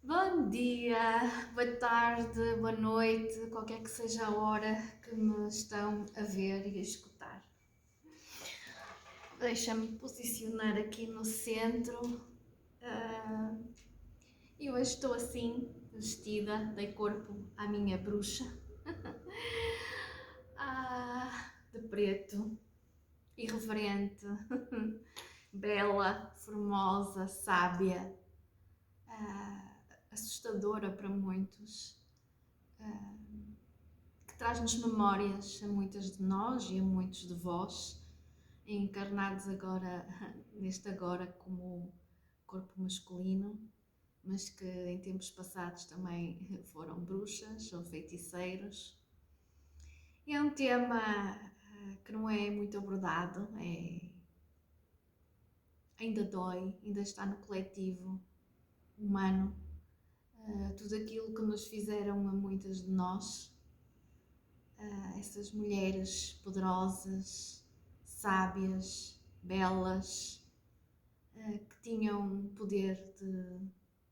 Bom dia, boa tarde, boa noite, qualquer que seja a hora que me estão a ver e a escutar. Deixa-me posicionar aqui no centro. Ah, e hoje estou assim, vestida, dei corpo à minha bruxa. De preto, irreverente, bela, formosa, sábia, assustadora para muitos, que traz-nos memórias a muitas de nós e a muitos de vós, encarnados agora, neste agora, como corpo masculino, mas que em tempos passados também foram bruxas ou feiticeiros. E é um tema que não é muito abordado, ainda dói, ainda está no coletivo humano. Tudo aquilo que nos fizeram a muitas de nós, essas mulheres poderosas, sábias, belas, que tinham poder de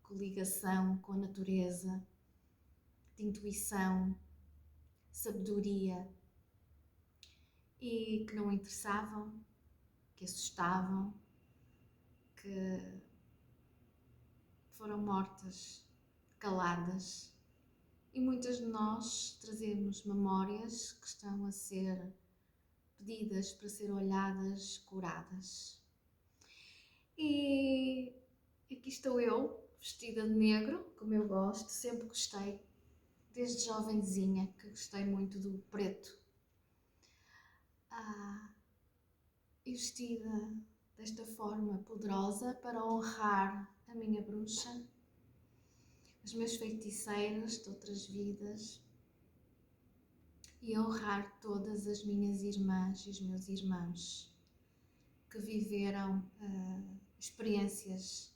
coligação com a natureza, de intuição, sabedoria, e que não interessavam, que assustavam, que foram mortas, caladas. E muitas de nós trazemos memórias que estão a ser pedidas para ser olhadas, curadas. E aqui estou eu, vestida de negro, como eu gosto, sempre gostei, desde jovenzinha, que gostei muito do preto. E vestida desta forma poderosa para honrar a minha bruxa, os meus feiticeiros de outras vidas e honrar todas as minhas irmãs e os meus irmãos que viveram experiências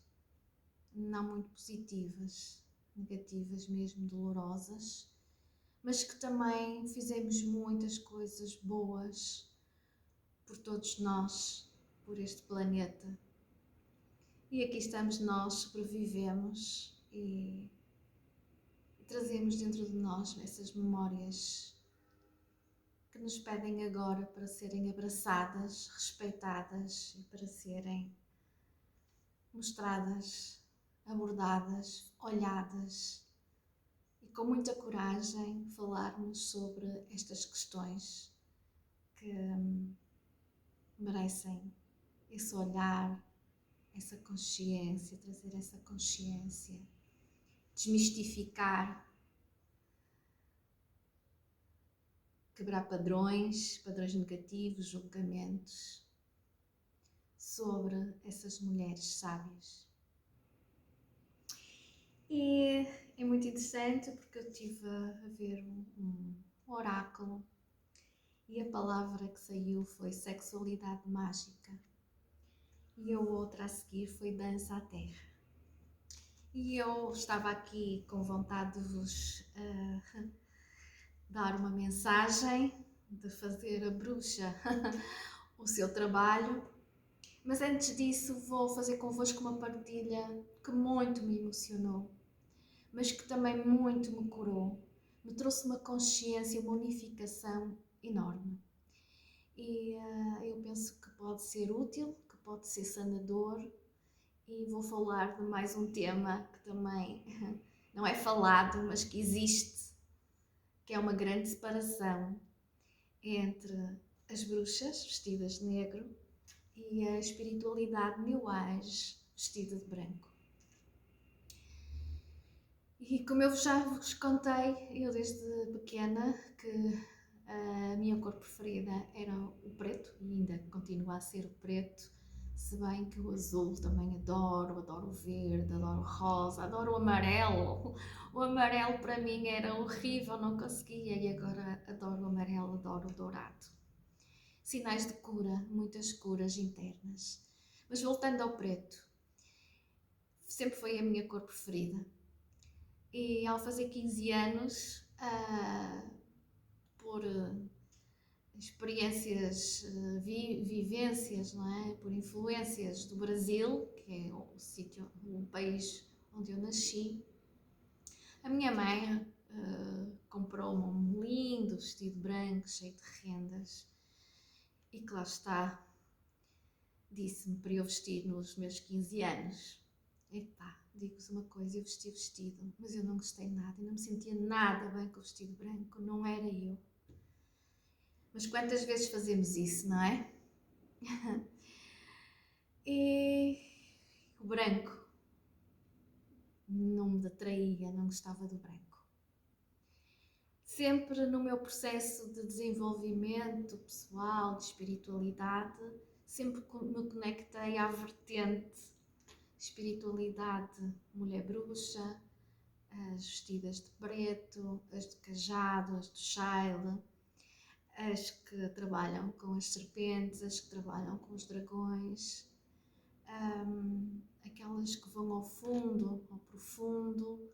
não muito positivas, negativas mesmo, dolorosas, mas que também fizemos muitas coisas boas por todos nós, por este planeta. E aqui estamos nós, sobrevivemos e trazemos dentro de nós essas memórias que nos pedem agora para serem abraçadas, respeitadas e para serem mostradas, abordadas, olhadas e com muita coragem falarmos sobre estas questões que merecem esse olhar, essa consciência, trazer essa consciência, desmistificar, quebrar padrões negativos, julgamentos sobre essas mulheres sábias. E é muito interessante porque eu estive a ver um oráculo e a palavra que saiu foi sexualidade mágica e a outra a seguir foi dança à terra. E eu estava aqui com vontade de vos dar uma mensagem, de fazer a bruxa o seu trabalho, mas antes disso vou fazer convosco uma partilha que muito me emocionou, mas que também muito me curou, me trouxe uma consciência, uma unificação enorme. E eu penso que pode ser útil, que pode ser sanador, e vou falar de mais um tema que também não é falado, mas que existe, que é uma grande separação entre as bruxas vestidas de negro e a espiritualidade New Age vestida de branco. E como eu já vos contei, eu desde pequena que a minha cor preferida era o preto e ainda continua a ser o preto, se bem que o azul também adoro o verde, adoro o rosa, adoro o amarelo. O amarelo para mim era horrível, não conseguia, e agora adoro o amarelo, adoro o dourado. Sinais de cura, muitas curas internas. Mas voltando ao preto, sempre foi a minha cor preferida. E ao fazer 15 anos, por experiências, vivências, não é? Por influências do Brasil, que é o país onde eu nasci, A minha mãe comprou-me um lindo vestido branco, cheio de rendas, e que lá está, disse-me para eu vestir nos meus 15 anos. Epá, digo-vos uma coisa, eu vesti o vestido, mas eu não gostei nada, eu não me sentia nada bem com o vestido branco, não era eu. Mas quantas vezes fazemos isso, não é? E o branco não me atraía, não gostava do branco. Sempre no meu processo de desenvolvimento pessoal, de espiritualidade, sempre me conectei à vertente espiritualidade mulher bruxa, as vestidas de preto, as de cajado, as do Shile, as que trabalham com as serpentes, as que trabalham com os dragões, aquelas que vão ao fundo, ao profundo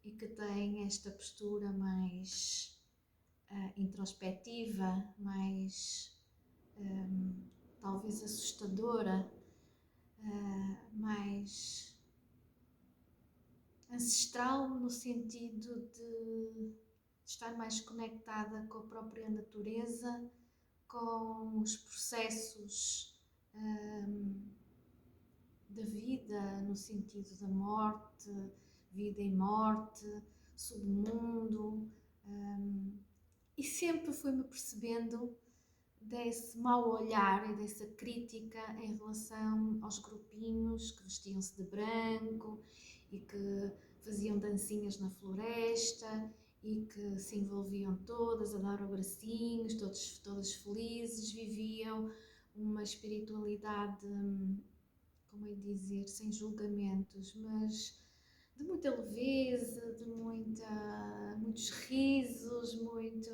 e que têm esta postura mais introspectiva, mais talvez assustadora, mais ancestral no sentido de estar mais conectada com a própria natureza, com os processos da vida, no sentido da morte, vida e morte, submundo, e sempre fui-me percebendo desse mau olhar e dessa crítica em relação aos grupinhos que vestiam-se de branco e que faziam dancinhas na floresta e que se envolviam todas a dar abracinhos, todas felizes, viviam uma espiritualidade, como é dizer, sem julgamentos, mas de muita leveza, de muitos risos, muito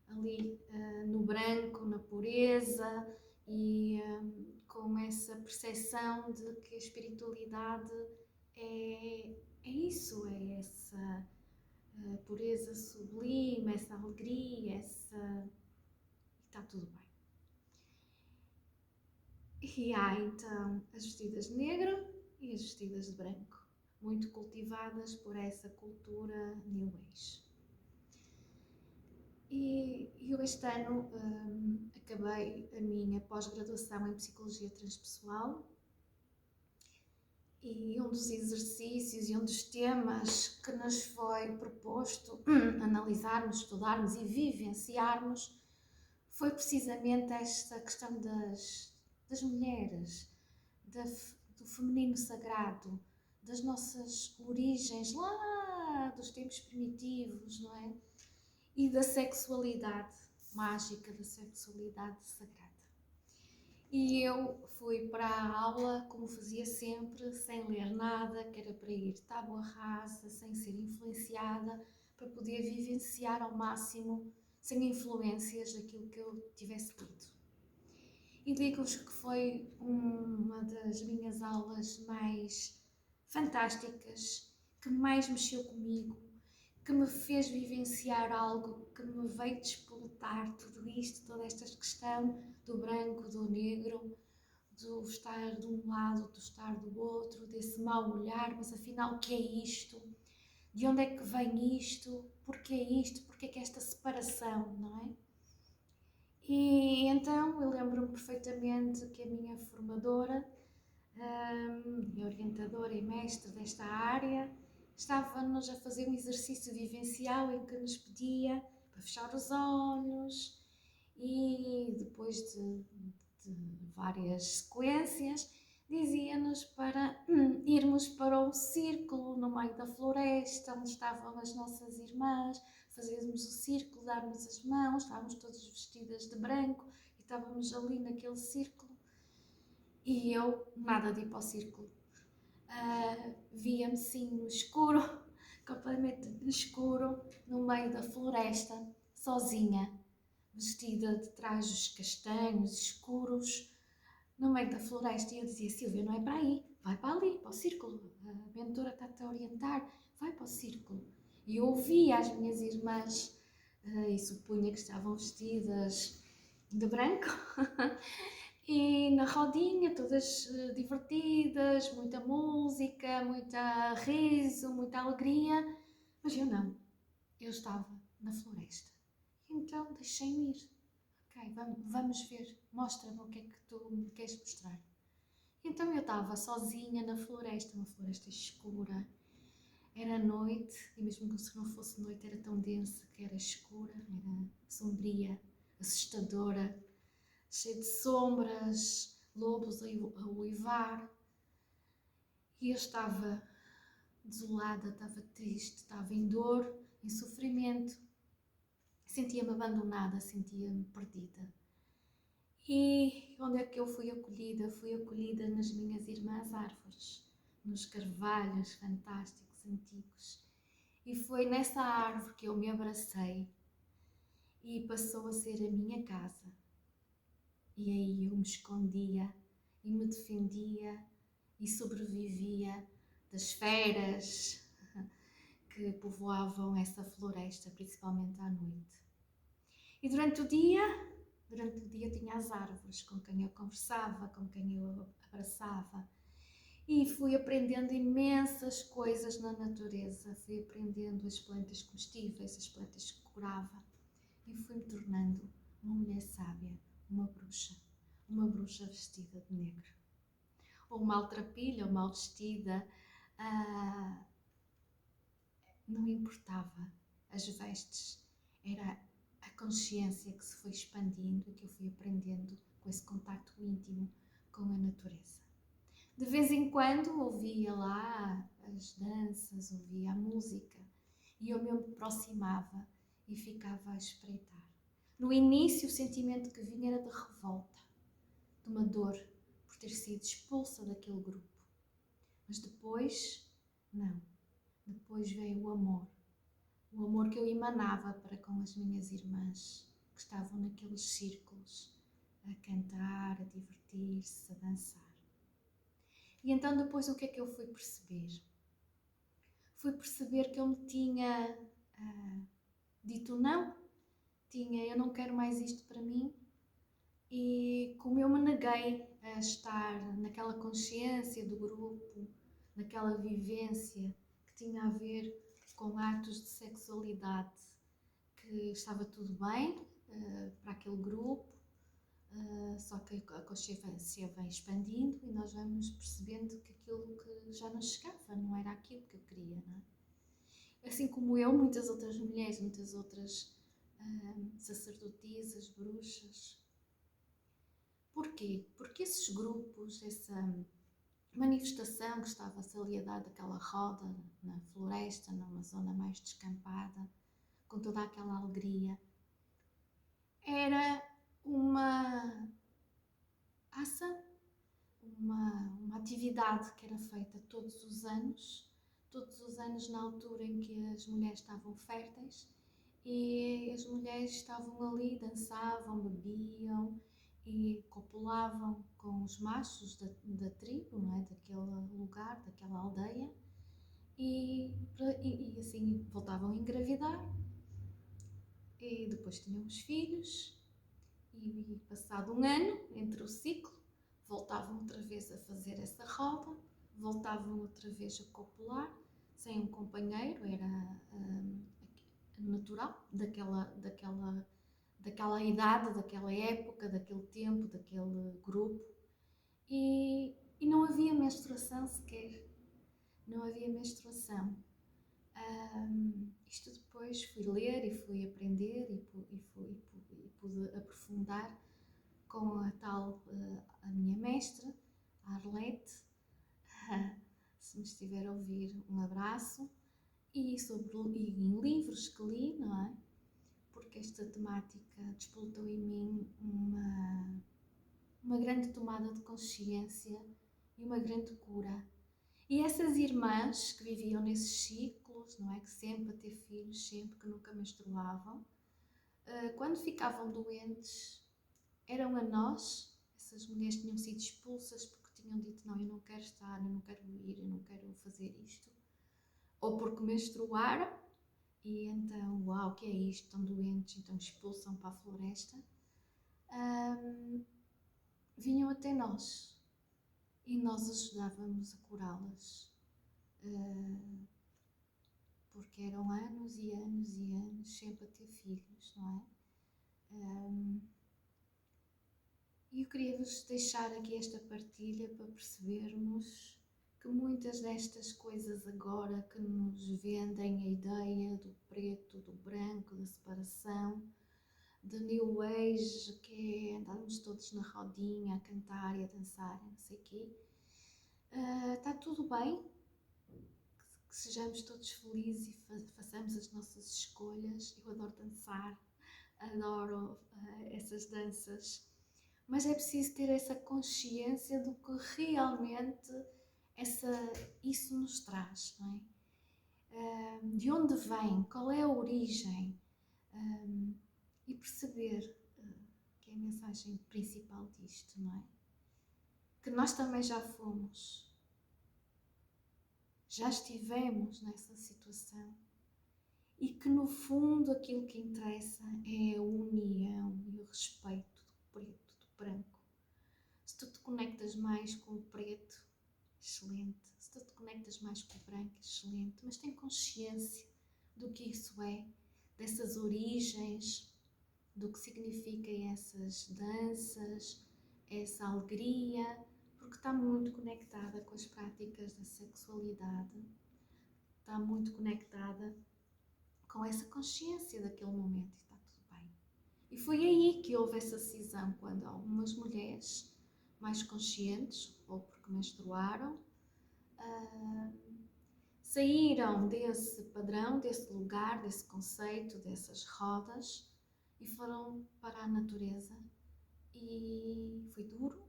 ali no branco, na pureza e com essa percepção de que a espiritualidade é isso, é essa pureza sublime, essa alegria, e está tudo bem. E há então as vestidas de negro e as vestidas de branco, muito cultivadas por essa cultura New Age. E eu este ano acabei a minha pós-graduação em Psicologia Transpessoal e um dos exercícios e um dos temas que nos foi proposto analisarmos, estudarmos e vivenciarmos foi precisamente esta questão das mulheres, do feminino sagrado, das nossas origens lá dos tempos primitivos, não é? E da sexualidade mágica, da sexualidade sagrada. E eu fui para a aula, como fazia sempre, sem ler nada, que era para ir de tábua rasa, sem ser influenciada, para poder vivenciar ao máximo, sem influências daquilo que eu tivesse lido. E digo-vos que foi uma das minhas aulas mais fantásticas, que mais mexeu comigo, que me fez vivenciar algo que me veio despoletar tudo isto, toda esta questão do branco, do negro, do estar de um lado, do estar do outro, desse mau olhar, mas afinal o que é isto? De onde é que vem isto? Porquê isto? Porquê que esta separação, não é? E então eu lembro-me perfeitamente que a minha formadora, e orientadora e mestre desta área, estava-nos a fazer um exercício vivencial em que nos pedia para fechar os olhos e depois de várias sequências dizia-nos para irmos para um círculo no meio da floresta onde estavam as nossas irmãs, fazíamos o círculo, darmos as mãos, estávamos todas vestidas de branco e estávamos ali naquele círculo e eu nada de ir para o círculo. Via-me sim no escuro, completamente no escuro, no meio da floresta, sozinha, vestida de trajes castanhos, escuros, no meio da floresta. E eu dizia: Silvia, não é para aí, vai para ali, para o círculo, a mentora está-te a orientar, vai para o círculo. E eu ouvia as minhas irmãs, e supunha que estavam vestidas de branco, e na rodinha, todas divertidas, muita música, muita riso, muita alegria, Mas eu não, eu estava na floresta. Então deixei-me ir. Ok, vamos ver, mostra-me o que é que tu me queres mostrar. Então eu estava sozinha na floresta, uma floresta escura. Era noite, e mesmo que se não fosse noite era tão densa que era escura, era sombria, assustadora, cheia de sombras, lobos a uivar. E eu estava desolada, estava triste, estava em dor, em sofrimento. Sentia-me abandonada, sentia-me perdida. E onde é que eu fui acolhida? Fui acolhida nas minhas irmãs árvores, nos carvalhos fantásticos, antigos. E foi nessa árvore que eu me abracei e passou a ser a minha casa. E aí eu me escondia e me defendia e sobrevivia das feras que povoavam essa floresta, principalmente à noite. E durante o dia tinha as árvores com quem eu conversava, com quem eu abraçava. E fui aprendendo imensas coisas na natureza. Fui aprendendo as plantas comestíveis, as plantas que curava. E fui-me tornando uma mulher sábia, uma bruxa vestida de negro. Ou maltrapilha, ou mal vestida, não importava as vestes. Era a consciência que se foi expandindo e que eu fui aprendendo com esse contacto íntimo com a natureza. De vez em quando ouvia lá as danças, ouvia a música e eu me aproximava e ficava a espreitar. No início o sentimento que vinha era de revolta, de uma dor por ter sido expulsa daquele grupo. Mas depois, não. Depois veio o amor que eu emanava para com as minhas irmãs que estavam naqueles círculos a cantar, a divertir-se, a dançar. E então depois o que é que eu fui perceber? Fui perceber que eu me tinha dito não, eu não quero mais isto para mim, e como eu me neguei a estar naquela consciência do grupo, naquela vivência que tinha a ver com atos de sexualidade, que estava tudo bem para aquele grupo, só que a consciência vem expandindo e nós vamos percebendo que aquilo que já nos chegava não era aquilo que eu queria, não é? Assim como eu, muitas outras mulheres, muitas outras sacerdotisas, bruxas. Porquê? Porque esses grupos, essa manifestação que estava-se ali a dar daquela roda na floresta, numa zona mais descampada, com toda aquela alegria, era uma ação, uma atividade que era feita todos os anos na altura em que as mulheres estavam férteis e as mulheres estavam ali, dançavam, bebiam e copulavam com os machos da tribo, não é? Daquele lugar, daquela aldeia, e assim voltavam a engravidar e depois tinham os filhos e passado um ano entre o ciclo voltavam outra vez a fazer essa roda, voltavam outra vez a copular sem um companheiro, era natural daquela idade, daquela época, daquele tempo, daquele grupo, e não havia menstruação sequer, não havia menstruação. Isto depois fui ler e fui aprender e pude aprofundar com a tal, a minha mestra, a Arlete, se me estiver a ouvir, um abraço, e em livros que li, não é? Porque esta temática despoltou em mim uma grande tomada de consciência e uma grande cura. E essas irmãs que viviam nesses ciclos, não é? Que sempre a ter filhos, sempre que nunca menstruavam, quando ficavam doentes, eram a nós, essas mulheres tinham sido expulsas porque tinham dito não, eu não quero estar, eu não quero ir, eu não quero fazer isto. Ou porque menstruaram e então, uau, o que é isto? Estão doentes, então expulsam para a floresta. Vinham até nós e nós ajudávamos a curá-las. porque eram anos e anos e anos sempre a ter filhos, não é? E eu queria-vos deixar aqui esta partilha para percebermos que muitas destas coisas agora que nos vendem a ideia do preto, do branco, da separação, de New Age, que é andarmos todos na rodinha a cantar e a dançar, não sei o quê, está tudo bem, que sejamos todos felizes e façamos as nossas escolhas. Eu adoro dançar, adoro essas danças, mas é preciso ter essa consciência do que realmente isso nos traz, não é? De onde vem, qual é a origem, e perceber que é a mensagem principal disto, não é? Que nós também já fomos, já estivemos nessa situação e que no fundo aquilo que interessa é a união e o respeito do preto, do branco. Se tu te conectas mais com o preto, excelente. Se tu te conectas mais com o branco, excelente. Mas tem consciência do que isso é, dessas origens, do que significam essas danças, essa alegria, porque está muito conectada com as práticas da sexualidade, está muito conectada com essa consciência daquele momento e está tudo bem. E foi aí que houve essa cisão, quando algumas mulheres mais conscientes, ou porque menstruaram, saíram desse padrão, desse lugar, desse conceito, dessas rodas e foram para a natureza. E foi duro,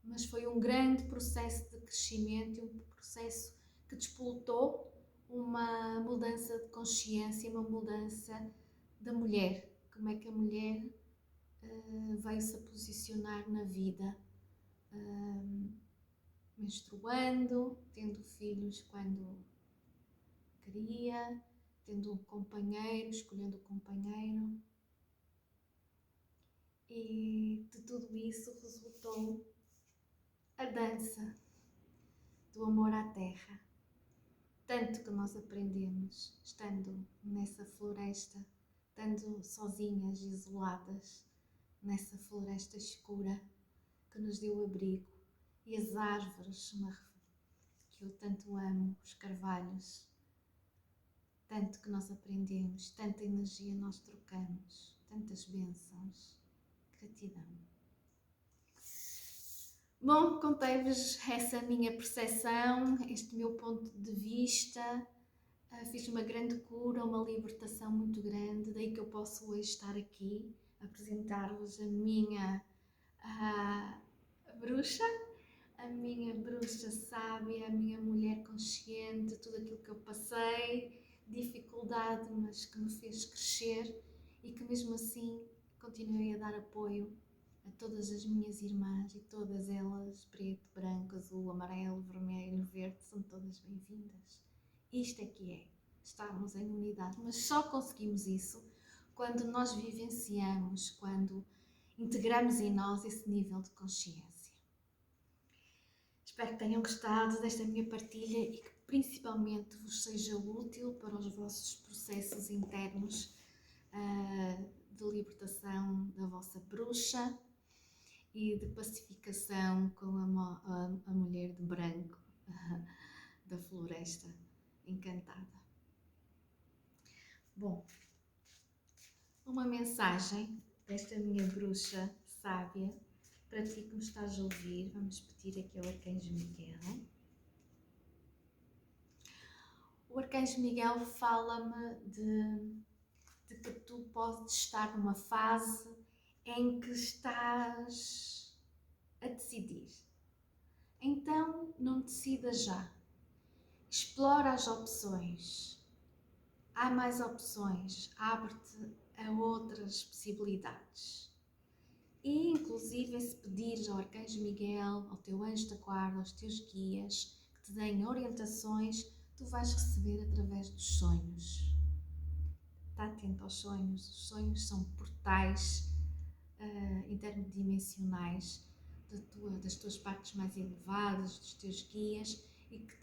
mas foi um grande processo de crescimento e um processo que despoltou uma mudança de consciência, uma mudança da mulher. Como é que a mulher veio-se a posicionar na vida, menstruando, tendo filhos quando queria, tendo um companheiro, escolhendo o companheiro. E de tudo isso resultou a dança do amor à terra. Tanto que nós aprendemos estando nessa floresta, estando sozinhas, isoladas, nessa floresta escura que nos deu abrigo, e as árvores que eu tanto amo, os carvalhos, tanto que nós aprendemos, tanta energia nós trocamos, tantas bênçãos. Gratidão. Bom, contei-vos essa minha percepção, este meu ponto de vista. Fiz uma grande cura, uma libertação muito grande, daí que eu posso hoje estar aqui a apresentar-vos a minha bruxa, a minha bruxa sábia, a minha mulher consciente, tudo aquilo que eu passei, dificuldade, mas que me fez crescer e que mesmo assim continuei a dar apoio a todas as minhas irmãs, e todas elas, preto, branco, azul, amarelo, vermelho, verde, são todas bem-vindas. Isto é que é estarmos em unidade, mas só conseguimos isso quando nós vivenciamos, quando integramos em nós esse nível de consciência. Espero que tenham gostado desta minha partilha e que principalmente vos seja útil para os vossos processos internos de libertação da vossa bruxa e de pacificação com a mulher de branco da floresta encantada. Bom, uma mensagem desta minha bruxa sábia para ti que me estás a ouvir. Vamos pedir aqui ao Arcanjo Miguel. O Arcanjo Miguel fala-me de que tu podes estar numa fase em que estás a decidir. Então não decidas já. Explora as opções. Há mais opções. Abre-te a outras possibilidades. E inclusive se pedires ao Arcanjo Miguel, ao teu anjo da guarda, aos teus guias, que te deem orientações, tu vais receber através dos sonhos. Está atento aos sonhos. Os sonhos são portais interdimensionais das tuas partes mais elevadas, dos teus guias, e que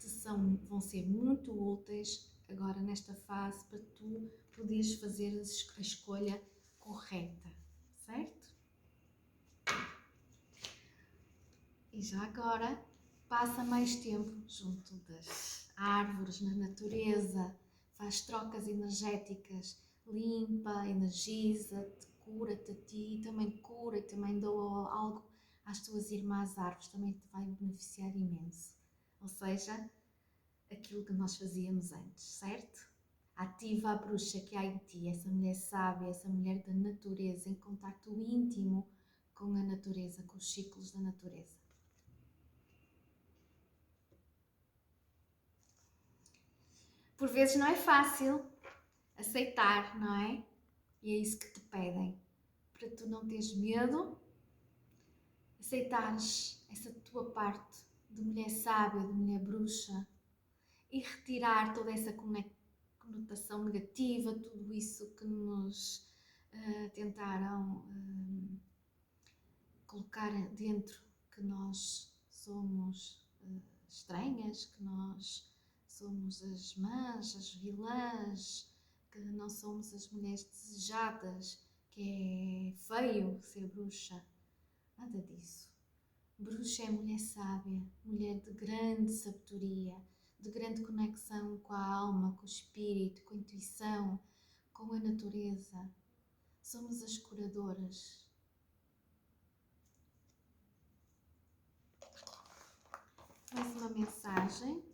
vão ser muito úteis agora nesta fase para tu poderes fazer a escolha correta, certo? E já agora passa mais tempo junto das árvores, na natureza, faz trocas energéticas, limpa, energiza-te, cura-te a ti, também cura e também dou algo às tuas irmãs árvores, também te vai beneficiar imenso. Ou seja, aquilo que nós fazíamos antes, certo? Ativa a bruxa que há em ti, essa mulher sábia, essa mulher da natureza, em contacto íntimo com a natureza, com os ciclos da natureza. Por vezes não é fácil aceitar, não é? E é isso que te pedem, para tu não teres medo, aceitares essa tua parte de mulher sábia, de mulher bruxa e retirar toda essa conotação negativa, tudo isso que nos tentaram colocar dentro, que nós somos estranhas, que nós somos as más, as vilãs, que não somos as mulheres desejadas, que é feio ser bruxa. Nada disso. Bruxa é mulher sábia, mulher de grande sabedoria, de grande conexão com a alma, com o espírito, com a intuição, com a natureza. Somos as curadoras. Mais uma mensagem.